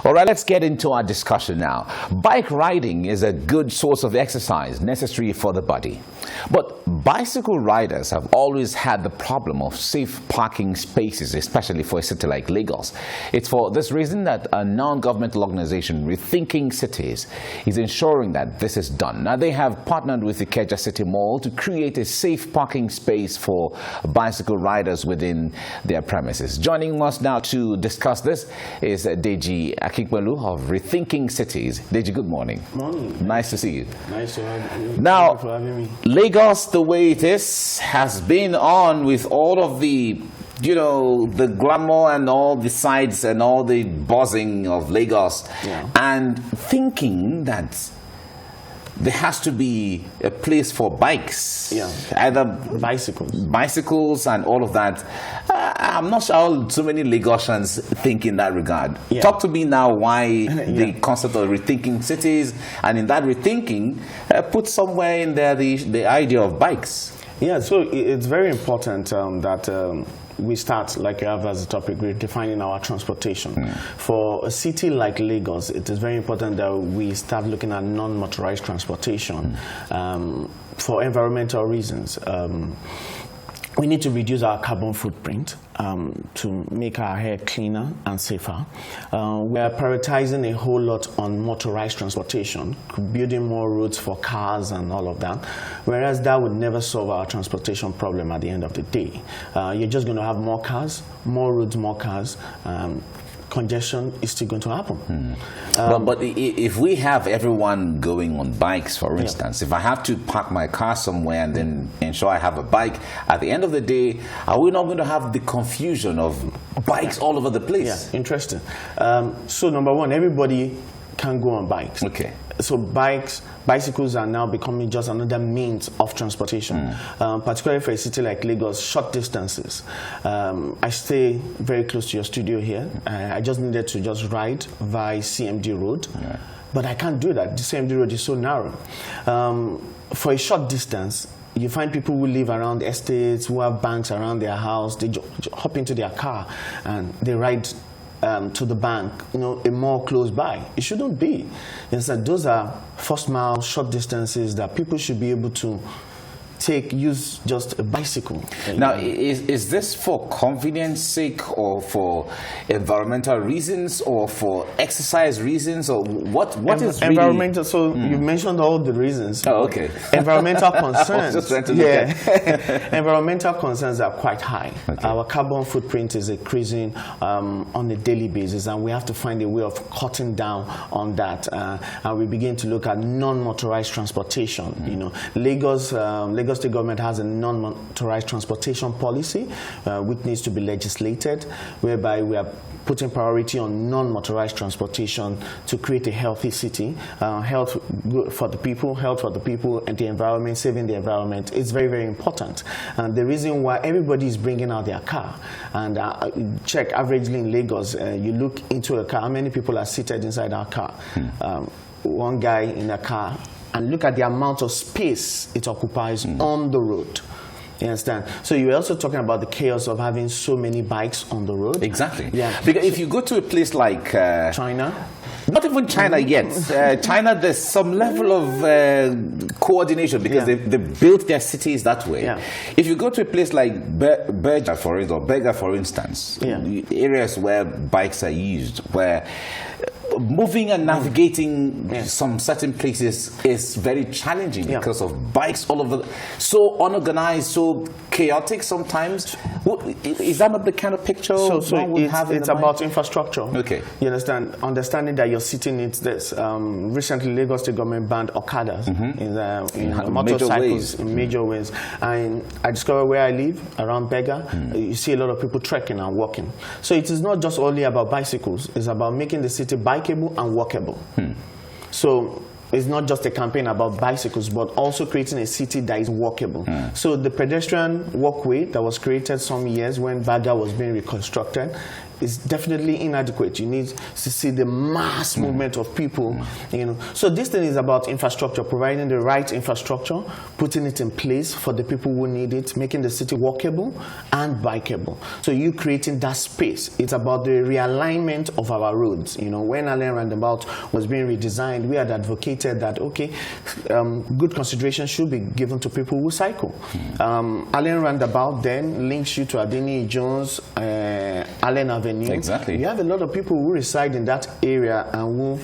All right, let's get into our discussion now. Bike riding is a good source of exercise necessary for the body. But bicycle riders have always had the problem of safe parking spaces, especially for a city like Lagos. It's for this reason that a non-governmental organization, Rethinking Cities, is ensuring that this is done. Now, they have partnered with the Ikeja City Mall to create a safe parking space for bicycle riders within their premises. Joining us now to discuss this is Deji Akikbelu of Rethinking Cities. Deji, good morning. Morning. Nice to see you. Nice to have you. Now, Thank you for having me. Lagos, the way it is, has been on with all of the, the glamour and all the sides and all the buzzing of Lagos, and thinking that there has to be a place for bikes, either bicycles and all of that. I'm not sure so many Lagosians think in that regard. Talk to me now why the concept of rethinking cities, and in that rethinking, put somewhere in there the idea of bikes. Yeah, so it's very important that we start, like you have as a topic, we're defining our transportation. For a city like Lagos, it is very important that we start looking at non-motorized transportation for environmental reasons. We need to reduce our carbon footprint to make our air cleaner and safer. We are prioritizing a whole lot on motorized transportation, building more roads for cars and all of that, whereas that would never solve our transportation problem at the end of the day. You're just going to have more cars, more roads, more cars. Congestion is still going to happen. But if we have everyone going on bikes, for instance, if I have to park my car somewhere and then ensure I have a bike, at the end of the day, are we not going to have the confusion of bikes all over the place? Yeah, interesting. So number one, everybody can go on bikes. Okay. So bicycles are now becoming just another means of transportation, particularly for a city like Lagos, short distances. I stay very close to your studio here. I just needed to just ride via CMD Road, but I can't do that. The CMD Road is so narrow. For a short distance, you find people who live around estates, who have banks around their house, they hop into their car and they ride to the bank, a mall close by. It shouldn't be. Instead, those are first mile, short distances that people should be able to use just a bicycle. Now, is this for convenience sake, or for environmental reasons, or for exercise reasons, or what is environmental? So you mentioned all the reasons. Oh, okay. Environmental concerns. I was just trying to look at. Environmental concerns are quite high. Okay. Our carbon footprint is increasing on a daily basis, and we have to find a way of cutting down on that. And we begin to look at non-motorized transportation. Lagos State government has a non-motorized transportation policy, which needs to be legislated, whereby we are putting priority on non-motorized transportation to create a healthy city. Health for the people, and the environment, saving the environment is very, very important. And the reason why everybody is bringing out their car, and check averagely in Lagos, you look into a car, how many people are seated inside our car? One guy in a car, and look at the amount of space it occupies on the road. You understand? So you're also talking about the chaos of having so many bikes on the road. Exactly. Yeah. Because if you go to a place like China, not even China yet. China, there's some level of coordination because they built their cities that way. Yeah. If you go to a place like Berger, for instance, areas where bikes are used, where moving and navigating some certain places is very challenging because of bikes all over, so unorganized, so chaotic sometimes. Is that not the kind of picture it's about infrastructure? Okay. You understand? Understanding that your city needs this. Recently, Lagos State government banned Okadas in motorcycles in major ways. And I discovered where I live, around Berger, you see a lot of people trekking and walking. So it is not just only about bicycles, it's about making the city bikeable and walkable. So it's not just a campaign about bicycles, but also creating a city that is walkable. So the pedestrian walkway that was created some years when Berger was being reconstructed is definitely inadequate. You need to see the mass movement of people, you know. So this thing is about infrastructure, providing the right infrastructure, putting it in place for the people who need it, making the city walkable and bikeable. So you creating that space. It's about the realignment of our roads. You know, when Allen Roundabout was being redesigned, we had advocated that, okay, good consideration should be given to people who cycle. Allen Roundabout then links you to Adeni Jones, Allen Avenue. Exactly. You have a lot of people who reside in that area and who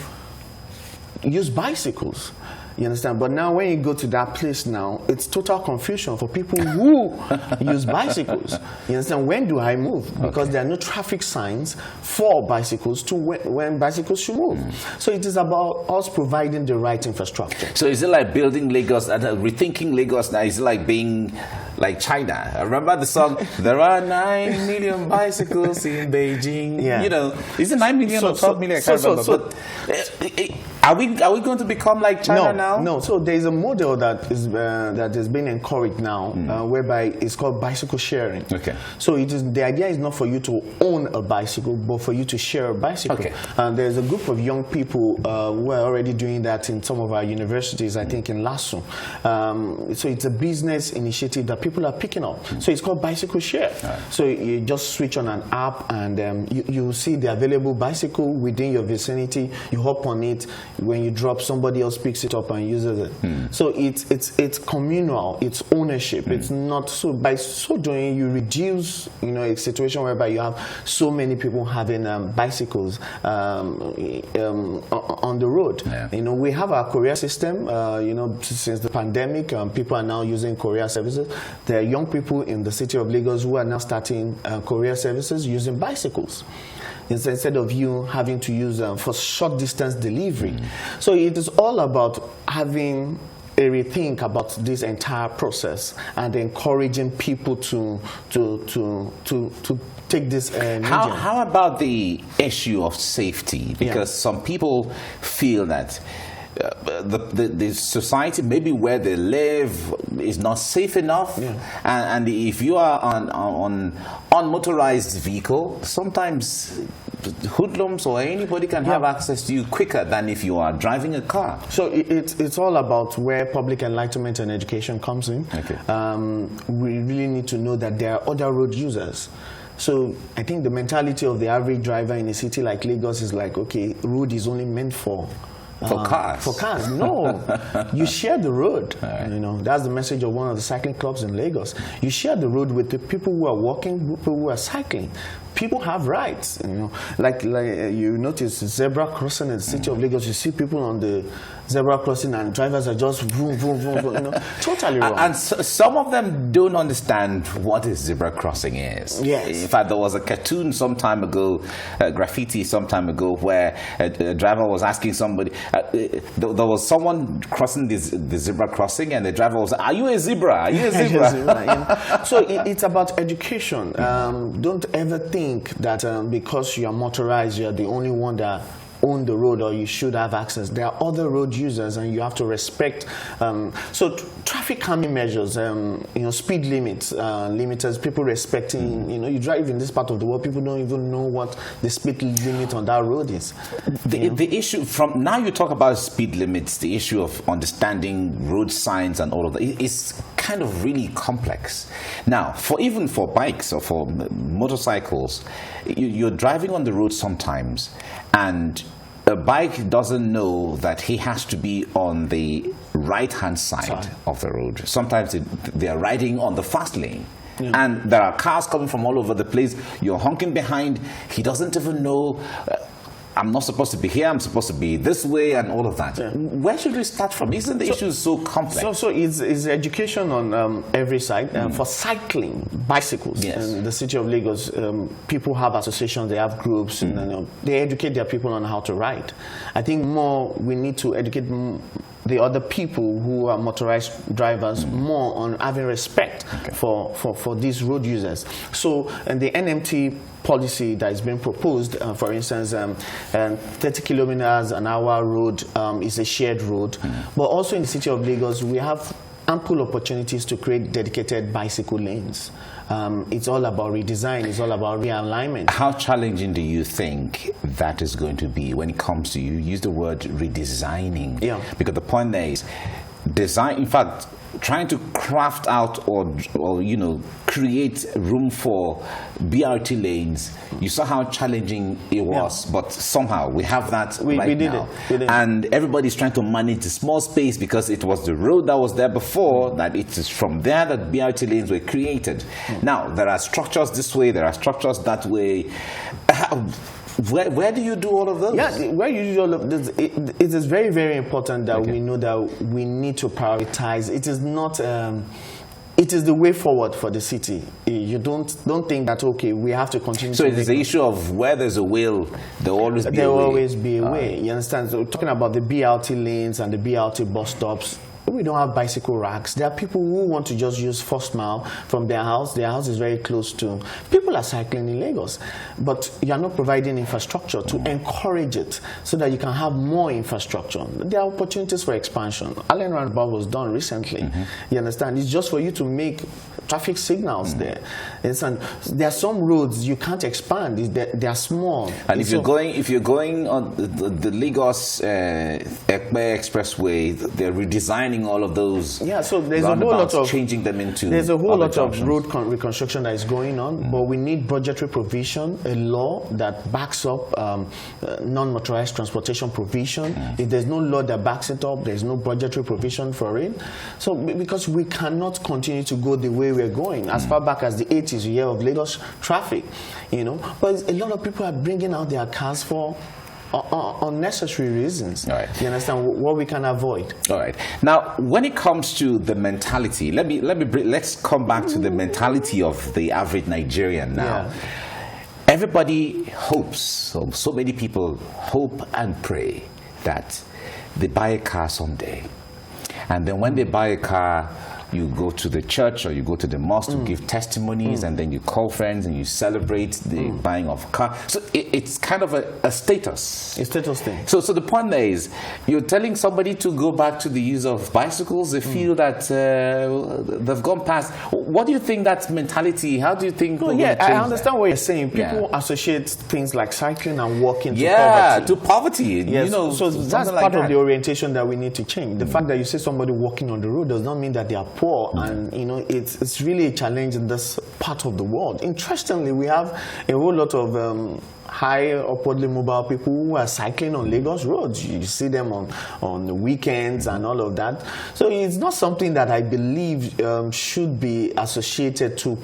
use bicycles. You understand? But now when you go to that place now, it's total confusion for people who use bicycles. You understand? When do I move? Because there are no traffic signs for bicycles to when bicycles should move. So it is about us providing the right infrastructure. So is it like building Lagos and rethinking Lagos now? Is it like being like China? I remember the song, there are 9 million bicycles in Beijing. Yeah. You know, is it 9 million or 12 million? I can't remember. Are we going to become like China now? No. So there is a model that is being encouraged now, whereby it's called bicycle sharing. Okay. So the idea is not for you to own a bicycle, but for you to share a bicycle. Okay. And there's a group of young people who are already doing that in some of our universities, I think in Lasso. So it's a business initiative that people are picking up. So it's called bicycle share. Right. So you just switch on an app and you see the available bicycle within your vicinity. You hop on it. When you drop, somebody else picks it up and uses it. So it's communal, it's ownership. It's not so, by so doing you reduce, you know, a situation whereby you have so many people having bicycles on the road. Yeah. You know, we have our courier system. You know, since the pandemic, people are now using courier services. There are young people in the city of Lagos who are now starting courier services using bicycles, instead of you having to use for short distance delivery. So it is all about having a rethink about this entire process and encouraging people to take this medium. How about the issue of safety? Because some people feel that the society, maybe where they live, is not safe enough, and if you are on unmotorized vehicle, sometimes hoodlums or anybody can have access to you quicker than if you are driving a car. So it's all about where public enlightenment and education comes in. Okay. We really need to know that there are other road users. So I think the mentality of the average driver in a city like Lagos is like, okay, road is only meant for cars. For cars, no. You share the road. Right. You know, that's the message of one of the cycling clubs in Lagos. You share the road with the people who are walking, people who are cycling. People have rights, you know. Like you notice zebra crossing in the city of Lagos. You see people on the zebra crossing and drivers are just vroom, vroom, vroom, vroom, you know, totally wrong. And some of them don't understand what a zebra crossing is. Yes. In fact, there was a cartoon some time ago, graffiti some time ago, where a driver was asking somebody, there was someone crossing the zebra crossing, and the driver was, "Are you a zebra? Are you a zebra?" Yeah. So it's about education. Don't ever think that because you are motorized, you are the only one that own the road or you should have access. There are other road users and you have to respect. So traffic calming measures, you know, speed limits, limiters, people respecting, you know, you drive in this part of the world, people don't even know what the speed limit on that road is. The issue from now, you talk about speed limits, the issue of understanding road signs and all of that is kind of really complex. Now, even for bikes or for motorcycles, you're driving on the road sometimes, and a bike doesn't know that he has to be on the right-hand side of the road. Sometimes they are riding on the fast lane. Yeah. And there are cars coming from all over the place. You're honking behind. He doesn't even know, I'm not supposed to be here, I'm supposed to be this way, and all of that. Yeah. Where should we start from? Isn't the issue so complex? So it's education on every side. For cycling, bicycles, in the city of Lagos, people have associations, they have groups, and, you know, they educate their people on how to ride. I think more we need to educate the other people who are motorized drivers more on having respect for these road users. So, and the NMT policy that is being proposed, for instance, 30 kilometers an hour road is a shared road, but also in the city of Lagos we have ample opportunities to create dedicated bicycle lanes. it's all about redesign. It's all about realignment. How challenging do you think that is going to be when it comes to, you use the word redesigning? Yeah. Because the point there is design, in fact, trying to craft out or create room for BRT lanes. You saw how challenging it was, but somehow we have that we did now. We did. And everybody's trying to manage the small space because it was the road that was there before, that it is from there that BRT lanes were created. Now, there are structures this way, there are structures that way. Where do you do all of those? Yeah, where you do all of this, it is very, very important that we know that we need to prioritize. It is not. It is the way forward for the city. You don't think that, okay, we have to continue. So to it is the issue of where there's a will, there will always be a way. There will always be a way. You understand? So talking about the BRT lanes and the BRT bus stops, we don't have bicycle racks. There are people who want to just use first mile from their house. Their house is very close to. People are cycling in Lagos, but you are not providing infrastructure to encourage it so that you can have more infrastructure. There are opportunities for expansion. Allen Roundabout was done recently. You understand? It's just for you to make traffic signals there. And there are some roads you can't expand. They are small. And if you're going on the Lagos Expressway, they're redesigning all of those. Yeah, so there's a whole lot of changing them into. There's a whole lot junctions. of road reconstruction that is going on, but we need budgetary provision, a law that backs up non-motorized transportation provision. If there's no law that backs it up, there's no budgetary provision for it. So because we cannot continue to go the way we're going. As far back as the 80s, you hear of Lagos traffic, but a lot of people are bringing out their cars for unnecessary reasons. All right. You understand what we can avoid. All right. Now, when it comes to the mentality, let's come back to the mentality of the average Nigerian now. Yeah. Everybody hopes, so many people hope and pray that they buy a car someday, and then when they buy a car, you go to the church or you go to the mosque to give testimonies, and then you call friends and you celebrate the buying of a car. So it's kind of a status. A status thing. So the point there is, you're telling somebody to go back to the use of bicycles. They feel that they've gone past. What do you think that mentality? How do you think? I understand what you're saying. People associate things like cycling and walking to poverty. To poverty. Yes. So that's part of the orientation that we need to change. The fact that you see somebody walking on the road does not mean that they are poor, and it's really a challenge in this part of the world. Interestingly, we have a whole lot of high upwardly mobile people who are cycling on Lagos roads. You see them on the weekends and all of that. So it's not something that I believe should be associated to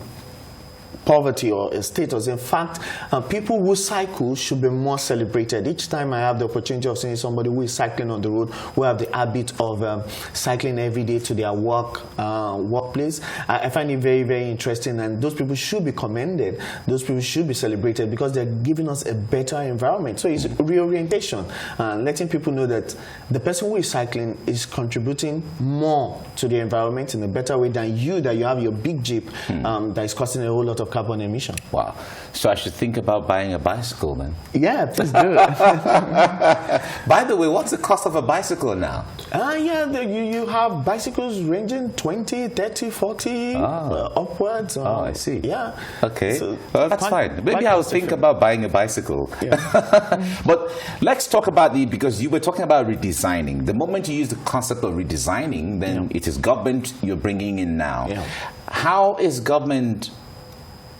poverty or a status. In fact, people who cycle should be more celebrated. Each time I have the opportunity of seeing somebody who is cycling on the road, who have the habit of cycling every day to their workplace, I find it very, very interesting, and those people should be commended. Those people should be celebrated because they're giving us a better environment. So it's reorientation, letting people know that the person who is cycling is contributing more to the environment in a better way than you, that you have your big Jeep that is causing a whole lot of carbon emission. Wow. So I should think about buying a bicycle then? Yeah, please do. By the way, what's the cost of a bicycle now? You have bicycles ranging 20, 30, 40 upwards. I see. Yeah. Okay. So well, that's fine. Maybe I'll think about buying a bicycle. Yeah. But let's talk about because you were talking about redesigning. The moment you use the concept of redesigning, then it is government you're bringing in now. Yeah. How is government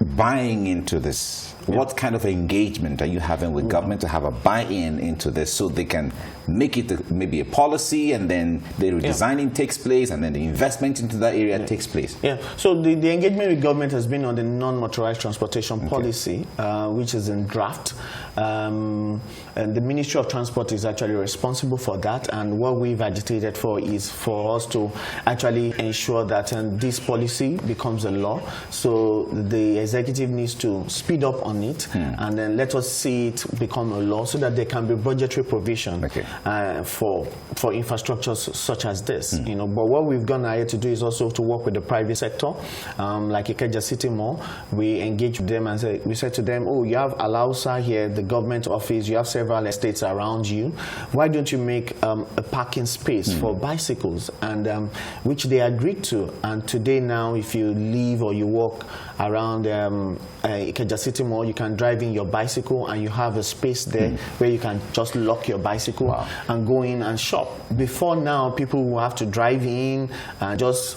buying into this? What kind of engagement are you having with government to have a buy-in into this so they can make it maybe a policy, and then the redesigning takes place, and then the investment into that area takes place? Yeah. So the engagement with government has been on the non-motorized transportation policy, which is in draft. And the Ministry of Transport is actually responsible for that, and what we've agitated for is for us to actually ensure that this policy becomes a law. So the executive needs to speed up on on it, and then let us see it become a law so that there can be budgetary provision for infrastructures such as this. You know, but what we've gone ahead to do is also to work with the private sector, like Ikeja City Mall. We engage with them and we said to them, oh, you have Alausa here, the government office, you have several estates around you. Why don't you make a parking space for bicycles? And which they agreed to. And today now, if you leave or you walk around Ikeja City Mall, you can drive in your bicycle and you have a space there where you can just lock your bicycle and go in and shop. Before now, people will have to drive in and just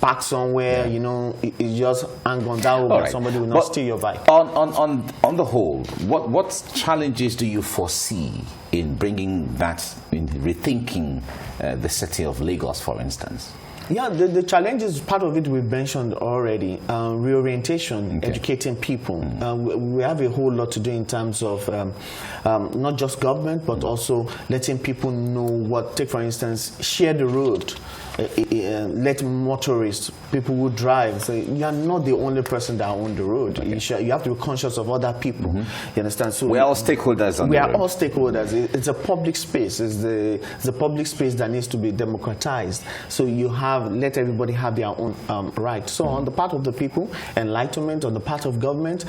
park somewhere, you know, it's just hang on that over. Somebody will not steal your bike. On the whole, what challenges do you foresee in bringing that, in rethinking the city of Lagos, for instance? Yeah, the challenges, part of it we've mentioned already, reorientation, educating people. We have a whole lot to do in terms of not just government, but also letting people know what, take for instance, share the road. Let motorists, people who drive, say you are not the only person that owns the road. You have to be conscious of other people. You understand? So we're all stakeholders on the road. We are all stakeholders. It's a public space. It's the public space that needs to be democratized. So you let everybody have their own right. So on the part of the people, enlightenment. On the part of government,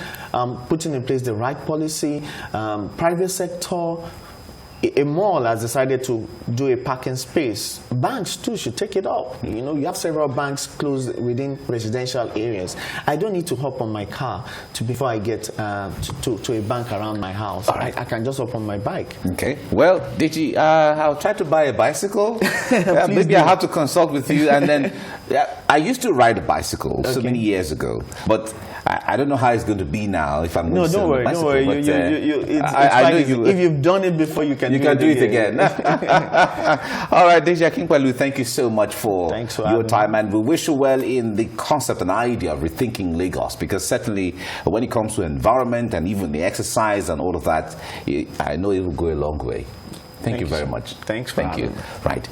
putting in place the right policy, private sector. A mall has decided to do a parking space. Banks too should take it up. You know, you have several banks closed within residential areas. I don't need to hop on my car before I get to a bank around my house. I can just hop on my bike. Okay. Well, Deji, I'll try to buy a bicycle. Maybe I have to consult with you. And then I used to ride a bicycle so many years ago, but I don't know how it's going to be now if I'm going to don't worry, don't worry. If you've done it before, you can do it again. All right, Deji Akinpelu, thank you so much for your time, and we wish you well in the concept and idea of rethinking Lagos, because certainly when it comes to environment and even the exercise and all of that, I know it will go a long way. Thank you very much. Thanks for having me. Right.